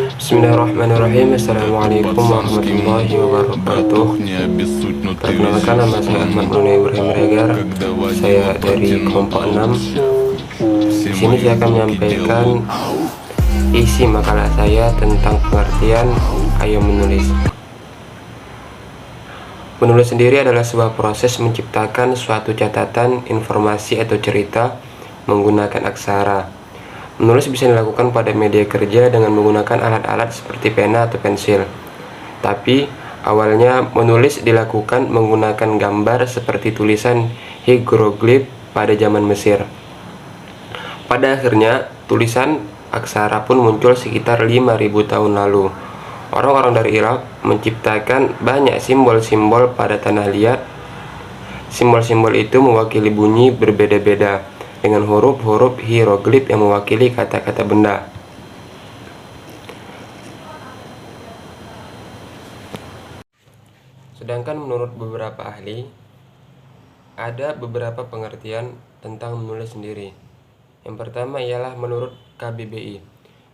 Bismillahirrahmanirrahim. Assalamualaikum warahmatullahi wabarakatuh. Perkenalkan, nama saya Ahmad Nuna Ibrahim Regar. Saya dari kelompok 6. Di sini saya akan menyampaikan isi makalah saya tentang pengertian ayo menulis. Menulis sendiri adalah sebuah proses menciptakan suatu catatan, informasi, atau cerita menggunakan aksara. Menulis bisa dilakukan pada media kerja dengan menggunakan alat-alat seperti pena atau pensil. Tapi, awalnya menulis dilakukan menggunakan gambar seperti tulisan hieroglif pada zaman Mesir. Pada akhirnya, tulisan aksara pun muncul sekitar 5.000 tahun lalu. Orang-orang dari Irak menciptakan banyak simbol-simbol pada tanah liat. Simbol-simbol itu mewakili bunyi berbeda-beda, dengan huruf-huruf hieroglif yang mewakili kata-kata benda. Sedangkan menurut beberapa ahli, ada beberapa pengertian tentang menulis sendiri. Yang pertama ialah menurut KBBI.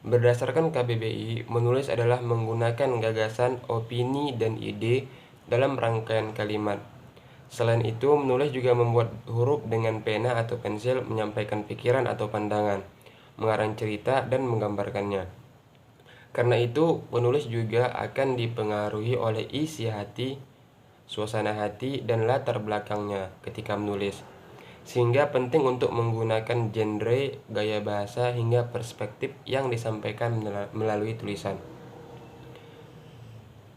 Berdasarkan KBBI, menulis adalah menggunakan gagasan, opini, dan ide dalam rangkaian kalimat. Selain itu, menulis juga membuat huruf dengan pena atau pensil, menyampaikan pikiran atau pandangan, mengarang cerita, dan menggambarkannya. Karena itu, penulis juga akan dipengaruhi oleh isi hati, suasana hati, dan latar belakangnya ketika menulis. Sehingga penting untuk menggunakan genre, gaya bahasa, hingga perspektif yang disampaikan melalui tulisan.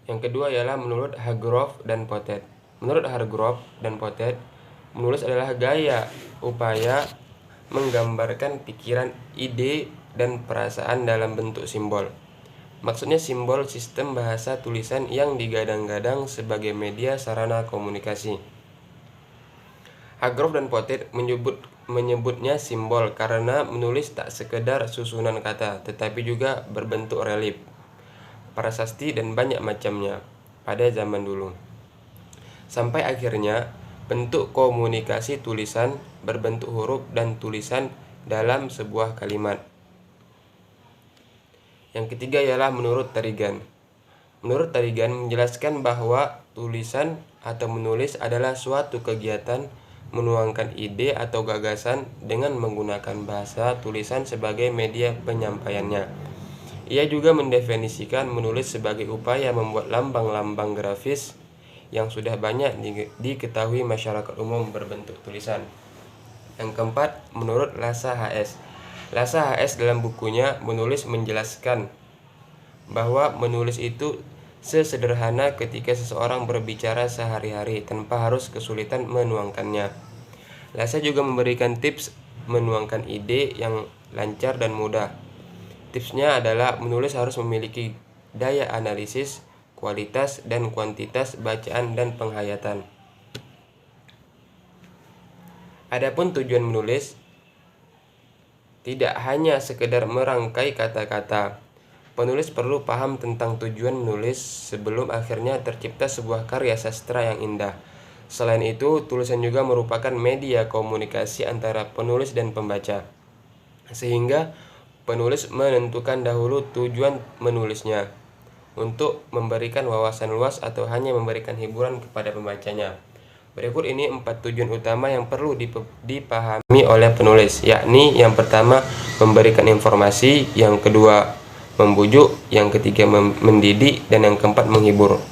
Yang kedua ialah menurut Hargrove dan Potet. Menurut Hargrove dan Potet, menulis adalah gaya upaya menggambarkan pikiran, ide, dan perasaan dalam bentuk simbol. Maksudnya simbol sistem bahasa tulisan yang digadang-gadang sebagai media sarana komunikasi. Hargrove dan Potet menyebutnya simbol karena menulis tak sekedar susunan kata, tetapi juga berbentuk relief, prasasti, dan banyak macamnya pada zaman dulu. Sampai akhirnya bentuk komunikasi tulisan berbentuk huruf dan tulisan dalam sebuah kalimat. Yang ketiga ialah menurut Tarigan. Menurut Tarigan menjelaskan bahwa tulisan atau menulis adalah suatu kegiatan menuangkan ide atau gagasan dengan menggunakan bahasa tulisan sebagai media penyampaiannya. Ia juga mendefinisikan menulis sebagai upaya membuat lambang-lambang grafis yang sudah banyak diketahui masyarakat umum berbentuk tulisan. Yang keempat, menurut Lassa HS. Lassa HS dalam bukunya Menulis menjelaskan bahwa menulis itu sesederhana ketika seseorang berbicara sehari-hari tanpa harus kesulitan menuangkannya. Lassa juga memberikan tips menuangkan ide yang lancar dan mudah. Tipsnya adalah menulis harus memiliki daya analisis, kualitas dan kuantitas bacaan dan penghayatan. Adapun tujuan menulis tidak hanya sekedar merangkai kata-kata. Penulis perlu paham tentang tujuan menulis sebelum akhirnya tercipta sebuah karya sastra yang indah. Selain itu, tulisan juga merupakan media komunikasi antara penulis dan pembaca. Sehingga penulis menentukan dahulu tujuan menulisnya, untuk memberikan wawasan luas atau hanya memberikan hiburan kepada pembacanya. Berikut ini 4 tujuan utama yang perlu dipahami oleh penulis, yakni yang pertama memberikan informasi, yang kedua membujuk, yang ketiga mendidik, dan yang keempat menghibur.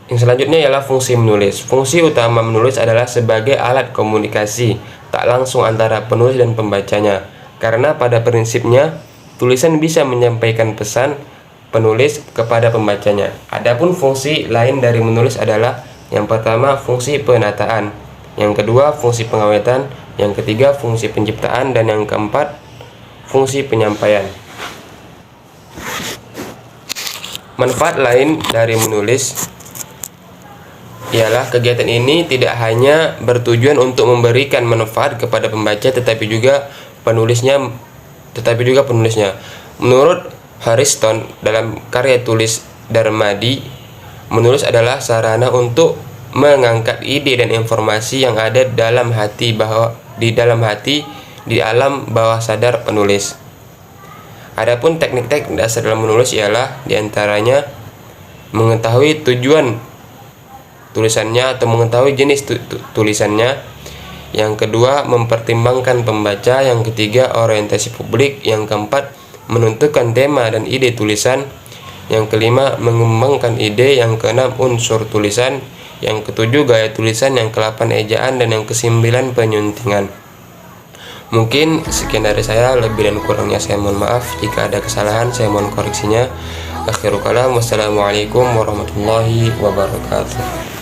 Yang selanjutnya ialah fungsi menulis. Fungsi utama menulis adalah sebagai alat komunikasi tak langsung antara penulis dan pembacanya, karena pada prinsipnya tulisan bisa menyampaikan pesan penulis kepada pembacanya. Adapun fungsi lain dari menulis adalah yang pertama fungsi penataan, yang kedua fungsi pengawetan, yang ketiga fungsi penciptaan, dan yang keempat fungsi penyampaian. Manfaat lain dari menulis ialah kegiatan ini tidak hanya bertujuan untuk memberikan manfaat kepada pembaca tetapi juga penulisnya. Menurut Harriston dalam karya tulis Darmadi, menulis adalah sarana untuk mengangkat ide dan informasi yang ada di alam bawah sadar penulis. Adapun teknik-teknik dasar dalam menulis ialah diantaranya mengetahui tujuan tulisannya atau mengetahui jenis tulisannya. Yang kedua, mempertimbangkan pembaca. Yang ketiga, orientasi publik. Yang keempat, menentukan tema dan ide tulisan. Yang kelima, mengembangkan ide. Yang keenam, unsur tulisan. Yang ketujuh, gaya tulisan. Yang kedelapan, ejaan. Dan yang kesembilan, penyuntingan. Mungkin sekian dari saya, lebih dan kurangnya saya mohon maaf. Jika ada kesalahan saya mohon koreksinya. Akhirul kalam, wassalamualaikum warahmatullahi wabarakatuh.